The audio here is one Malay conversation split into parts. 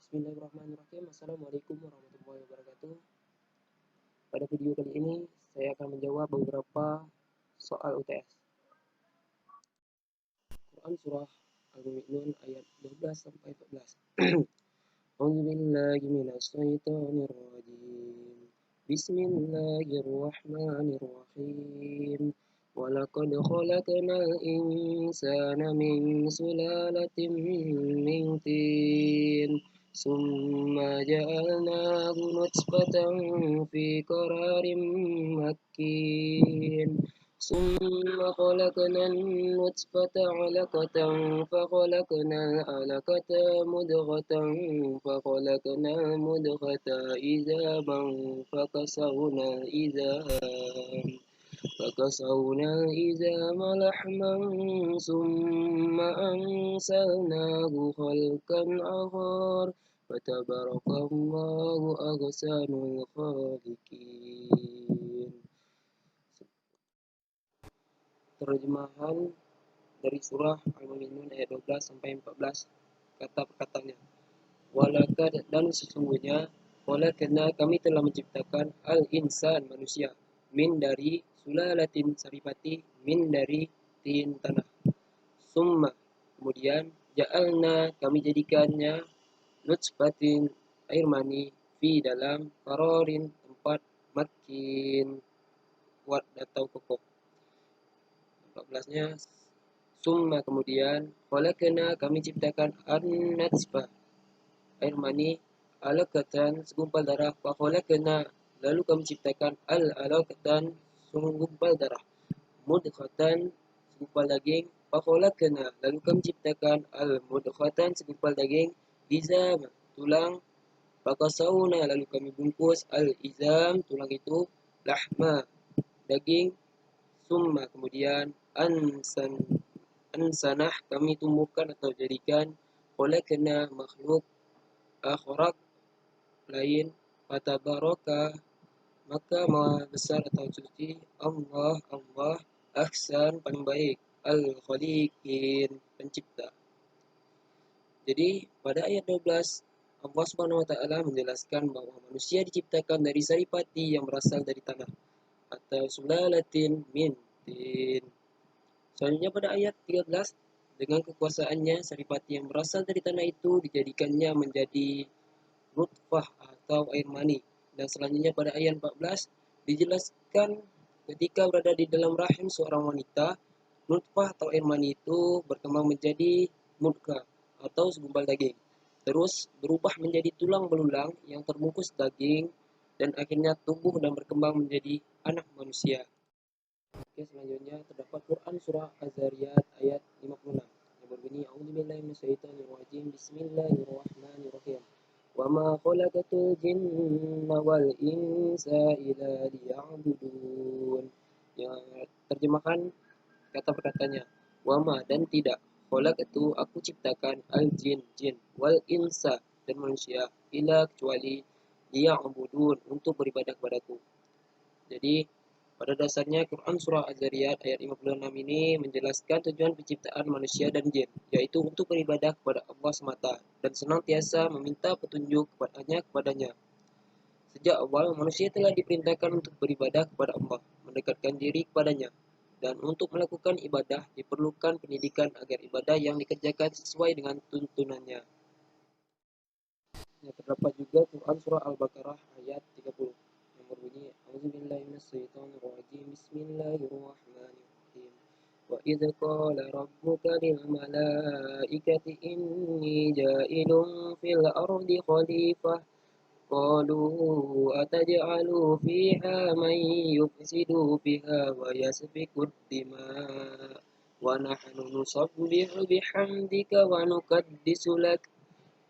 Bismillahirrahmanirrahim. Assalamualaikum warahmatullahi wabarakatuh. Pada video kali ini saya akan menjawab beberapa soal UTS. Quran surah Al-Mu'minun ayat 12 sampai 14. A'udzubillahi minasyaitonirrajim. Bismillahirrahmanirrahim. Walaqad khalaqnal insana min sulalatin min tin. ثم جعلناه نطفة في قرار مكين ثم خلقنا النطفة علقة فخلقنا العلقة مضغة فخلقنا المضغة عظاما فكسونا العظام لحما ثم أنشأناه خلقا آخر Fatabarakallahu ahsanul khaliqin. Terjemahan dari surah Al-Mu'minun ayat 12 sampai 14, kata perkataannya. Walakad, dan sesungguhnya, walakadna, kami telah menciptakan al-insan, manusia, min dari sulalatin saripati, min dari tin tanah. Summa, kemudian, ja'alna, kami jadikannya nutfatin, air mani, fi, dalam, qarorin, tempat, makin, kuat atau kokoh. 14-nya, summa, kemudian, khalaqna, kami ciptakan an-nutfah, air mani, alaqatan, segumpal darah, wa khalaqna, lalu kami ciptakan al-alaqatan, segumpal darah, mudghatan, segumpal daging, wa khalaqna, lalu kami ciptakan al-mudghatan, segumpal daging, izam, tulang, fakasauna, lalu kami bungkus al-izam, tulang itu, lahma, daging, summa, kemudian ansanah, kami tumbuhkan atau jadikan, khalaqna, makhluk, akharak, lain, fatabaraka, maka maha besar atau suci, Allah, ahsan, paling baik, al-khaliqin, pencipta. Jadi pada ayat 12 Allah Subhanahu wa taala menjelaskan bahwa manusia diciptakan dari saripati yang berasal dari tanah atau sulalatin min tin. Selanjutnya pada ayat 13, dengan kekuasaannya saripati yang berasal dari tanah itu dijadikannya menjadi nutfah atau air mani. Dan selanjutnya pada ayat 14 dijelaskan ketika berada di dalam rahim seorang wanita, nutfah atau air mani itu berkembang menjadi mudghah atau segumpal daging, terus berubah menjadi tulang belulang yang terbungkus daging, dan akhirnya tumbuh dan berkembang menjadi anak manusia. Oke, selanjutnya terdapat Quran surah Az-Zariyat ayat 56 yang berbunyi, A'udzubillahi minasyaitonirrajim, Bismillahirrahmanirrahim. Wa ma khalaqatul jinna wal insa illa liya'budun. Yang terjemahan kata perkataannya, wa ma, dan tidak, khalaqatu, aku ciptakan al-jin, jin, wal insa, dan manusia, illa, kecuali, liya'budun, untuk beribadah kepadaku. Jadi pada dasarnya Quran surah Az-Zariyat ayat 56 ini menjelaskan tujuan penciptaan manusia dan jin, yaitu untuk beribadah kepada Allah semata dan senantiasa meminta petunjuk kepadanya. Sejak awal manusia telah diperintahkan untuk beribadah kepada Allah, mendekatkan diri kepadanya, dan untuk melakukan ibadah diperlukan pendidikan agar ibadah yang dikerjakan sesuai dengan tuntunannya. Terdapat juga Quran surah Al-Baqarah ayat 30 yang berbunyi, A'udzubillahi minasyaitonirrajim, Bismillahirrahmanirrahim. Wa idz qala rabbuka lil malaikati inni ja'ilun fil ardi khalifah qalu ataj'alu fiha man yufsidu fiha wa yasfiku dima wa nahnu nusabbihu bihamdika wa nuqaddisu lak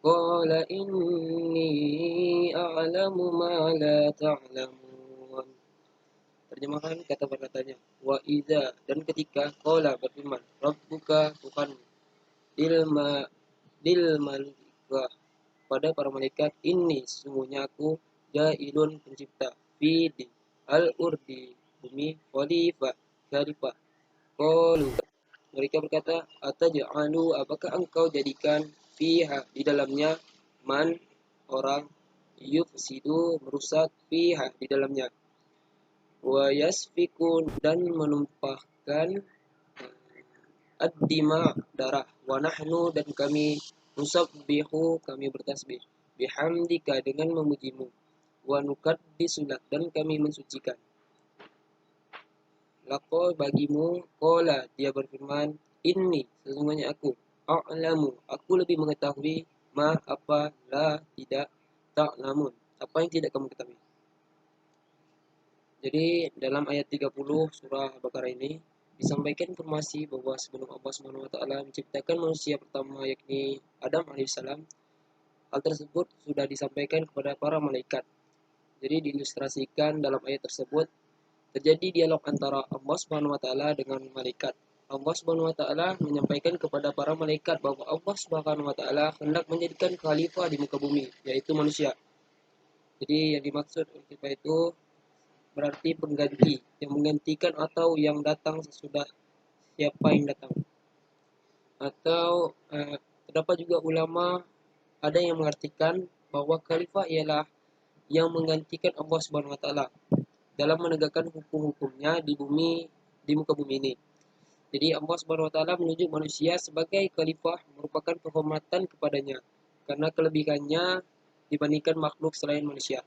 qala inni a'lamu ma la ta'lamun. Terjemahan kata perkataannya, wa idza, dan ketika, qala, berfirman, rabbuka, Tuhan, lil malaikah, pada para malaikat, ini sesungguhnya aku, ja'ilun, pencipta, fi, di, al-urdi, bumi, khalifah, qalu, mereka berkata, ataj'alu, apakah engkau jadikan fiha, di dalamnya, man orang yufsidu merusak fiha di dalamnya, wa yasfikun dan menumpahkan ad-dima darah, wa nahnu dan kami nusabbihu kami bertasbih bihamdika dengan memujimu, wa nuqaddisulak dan kami mensucikan lako bagimu, kola dia berfirman, inni sesungguhnya aku, a'lamu aku lebih mengetahui, ma apa la tidak, ta'lamun apa yang tidak kamu ketahui. Jadi dalam ayat 30 surah Al-Baqarah ini disampaikan informasi bahwa sebelum Allah Subhanahu wa taala menciptakan manusia pertama yakni Adam alaihissalam, hal tersebut sudah disampaikan kepada para malaikat. Jadi diilustrasikan dalam ayat tersebut terjadi dialog antara Allah Subhanahu wa taala dengan malaikat. Allah Subhanahu wa taala menyampaikan kepada para malaikat bahwa Allah Subhanahu wa taala hendak menjadikan khalifah di muka bumi, yaitu manusia. Jadi yang dimaksud khalifah itu berarti pengganti, yang menggantikan atau yang datang sesudah siapa yang datang. Atau terdapat juga ulama ada yang mengartikan bahwa khalifah ialah yang menggantikan Allah Subhanahu wa taala dalam menegakkan hukum-hukumnya di bumi, di muka bumi ini. Jadi Allah Subhanahu wa taala menunjuk manusia sebagai khalifah merupakan penghormatan kepadanya karena kelebihannya dibandingkan makhluk selain manusia,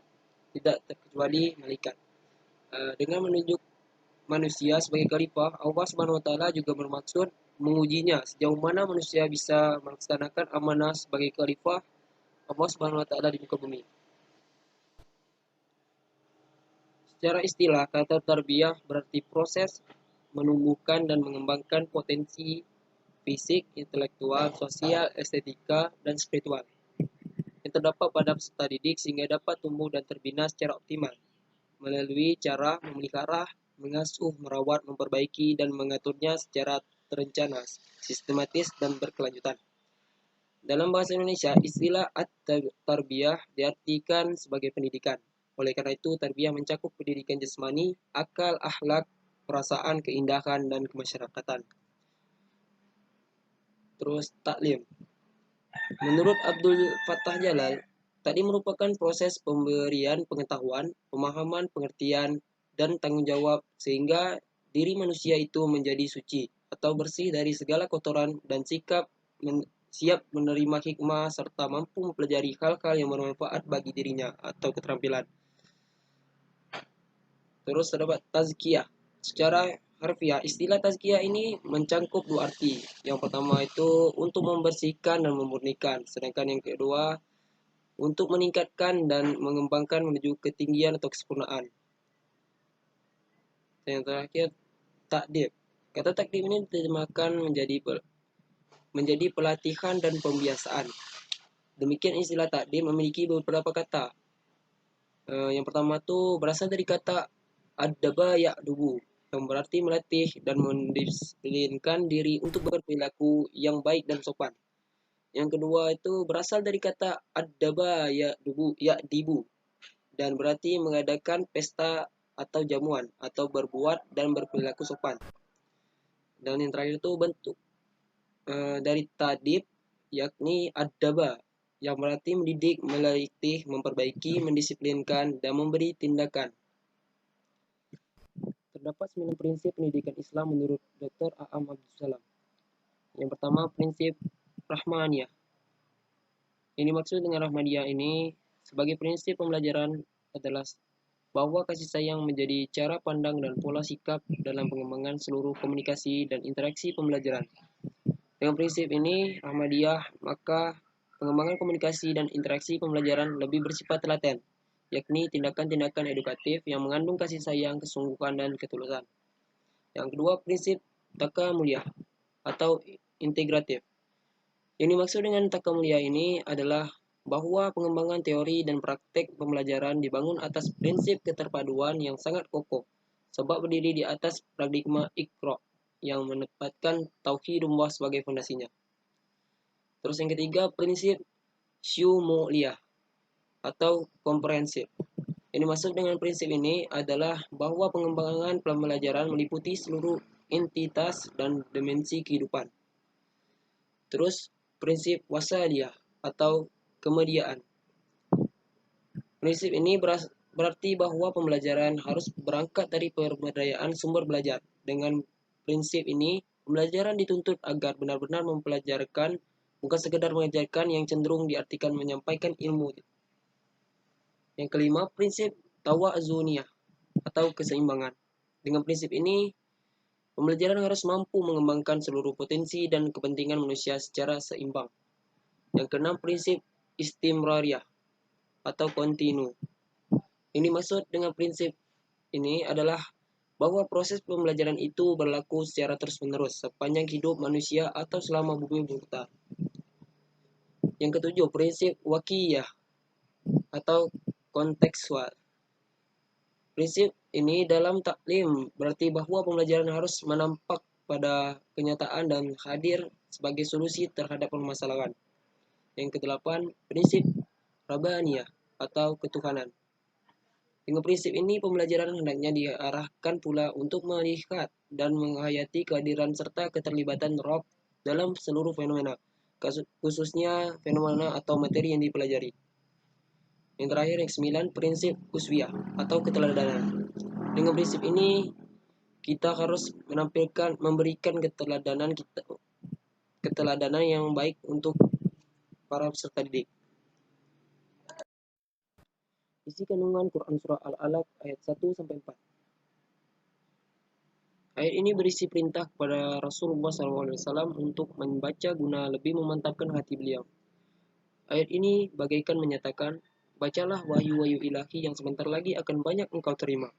tidak terkecuali malaikat. Dengan menunjuk manusia sebagai khalifah, Allah Subhanahu wa taala juga bermaksud mengujinya sejauh mana manusia bisa melaksanakan amanah sebagai khalifah Allah Subhanahu wa taala di muka bumi. Secara istilah, kata tarbiyah berarti proses menumbuhkan dan mengembangkan potensi fisik, intelektual, sosial, estetika, dan spiritual yang terdapat pada peserta didik sehingga dapat tumbuh dan terbina secara optimal melalui cara memelihara, mengasuh, merawat, memperbaiki, dan mengaturnya secara terencana, sistematis, dan berkelanjutan. Dalam bahasa Indonesia, istilah at-tarbiyah diartikan sebagai pendidikan. Oleh karena itu, tarbiyah mencakup pendidikan jasmani, akal, akhlak, perasaan, keindahan, dan kemasyarakatan. Terus taklim. Menurut Abdul Fattah Jalal, tadi merupakan proses pemberian pengetahuan, pemahaman, pengertian, dan tanggung jawab sehingga diri manusia itu menjadi suci atau bersih dari segala kotoran dan siap menerima hikmah serta mampu mempelajari hal-hal yang bermanfaat bagi dirinya atau keterampilan. Terus terdapat tazkiyah. Secara harfiah, istilah tazkiyah ini mencakup dua arti. Yang pertama itu untuk membersihkan dan memurnikan, sedangkan yang kedua untuk meningkatkan dan mengembangkan menuju ketinggian atau kesempurnaan. Dan yang terakhir, takdib. Kata takdib ini diterjemahkan menjadi pelatihan dan pembiasaan. Demikian istilah takdib memiliki beberapa kata. Yang pertama itu berasal dari kata adaba ya'dubu, yang berarti melatih dan mendisiplinkan diri untuk berperilaku yang baik dan sopan. Yang kedua itu berasal dari kata adaba ya'dibu, dan berarti mengadakan pesta atau jamuan atau berbuat dan berperilaku sopan. Dan yang terakhir itu bentuk dari tadib yakni adaba, yang berarti mendidik, melatih, memperbaiki, mendisiplinkan, dan memberi tindakan. Terdapat 9 prinsip pendidikan Islam menurut Dr. A'am Abdul Salam. Yang pertama, prinsip Rahmaniyah. Yang dimaksud dengan Rahmaniyah ini sebagai prinsip pembelajaran adalah bahwa kasih sayang menjadi cara pandang dan pola sikap dalam pengembangan seluruh komunikasi dan interaksi pembelajaran. Dengan prinsip ini, Ahmadiyah, maka pengembangan komunikasi dan interaksi pembelajaran lebih bersifat telaten, yakni tindakan-tindakan edukatif yang mengandung kasih sayang, kesungguhan, dan ketulusan. Yang kedua, prinsip takamuliyah atau integratif. Yang dimaksud dengan takamuliyah ini adalah bahwa pengembangan teori dan praktek pembelajaran dibangun atas prinsip keterpaduan yang sangat kokoh, sebab berdiri di atas paradigma Iqra yang menempatkan tauhidullah sebagai fondasinya. Terus yang ketiga, prinsip syumuliyah atau komprehensif. Yang dimaksud dengan prinsip ini adalah bahwa pengembangan pembelajaran meliputi seluruh entitas dan dimensi kehidupan. Terus prinsip wasaliyah atau kemediaan. Prinsip ini berarti bahwa pembelajaran harus berangkat dari pemberdayaan sumber belajar. Dengan prinsip ini, pembelajaran dituntut agar benar-benar mempelajarkan, bukan sekedar mengajarkan yang cenderung diartikan menyampaikan ilmu. Yang kelima, prinsip tawazuniyah atau keseimbangan. Dengan prinsip ini, pembelajaran harus mampu mengembangkan seluruh potensi dan kepentingan manusia secara seimbang. Yang keenam, prinsip istimrariyah atau kontinu. Ini maksud dengan prinsip ini adalah bahwa proses pembelajaran itu berlaku secara terus-menerus sepanjang hidup manusia atau selama bumi berputar. Yang ketujuh, prinsip wakiyah atau kontekstual. Prinsip ini dalam taklim berarti bahwa pembelajaran harus menampak pada kenyataan dan hadir sebagai solusi terhadap permasalahan. Yang kedelapan, prinsip Rabbaniyah atau ketuhanan. Dengan prinsip ini, pembelajaran hendaknya diarahkan pula untuk melihat dan menghayati kehadiran serta keterlibatan Rabb dalam seluruh fenomena, khususnya fenomena atau materi yang dipelajari. Yang terakhir, yang kesembilan, prinsip uswiyah atau keteladanan. Dengan prinsip ini, kita harus memberikan keteladanan yang baik untuk para peserta didik. Isi kandungan Quran Surah Al-Alaq ayat 1-4. Ayat ini berisi perintah kepada Rasulullah SAW untuk membaca guna lebih memantapkan hati beliau. Ayat ini bagaikan menyatakan, bacalah wahyu-wahyu ilahi yang sebentar lagi akan banyak engkau terima,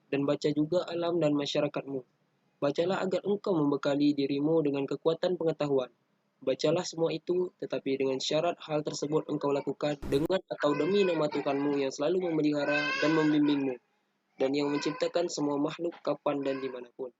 dan baca juga alam dan masyarakatmu. Bacalah agar engkau membekali dirimu dengan kekuatan pengetahuan. Bacalah semua itu, tetapi dengan syarat hal tersebut engkau lakukan dengan atau demi nama Tuhanmu yang selalu memelihara dan membimbingmu, dan yang menciptakan semua makhluk kapan dan dimanapun.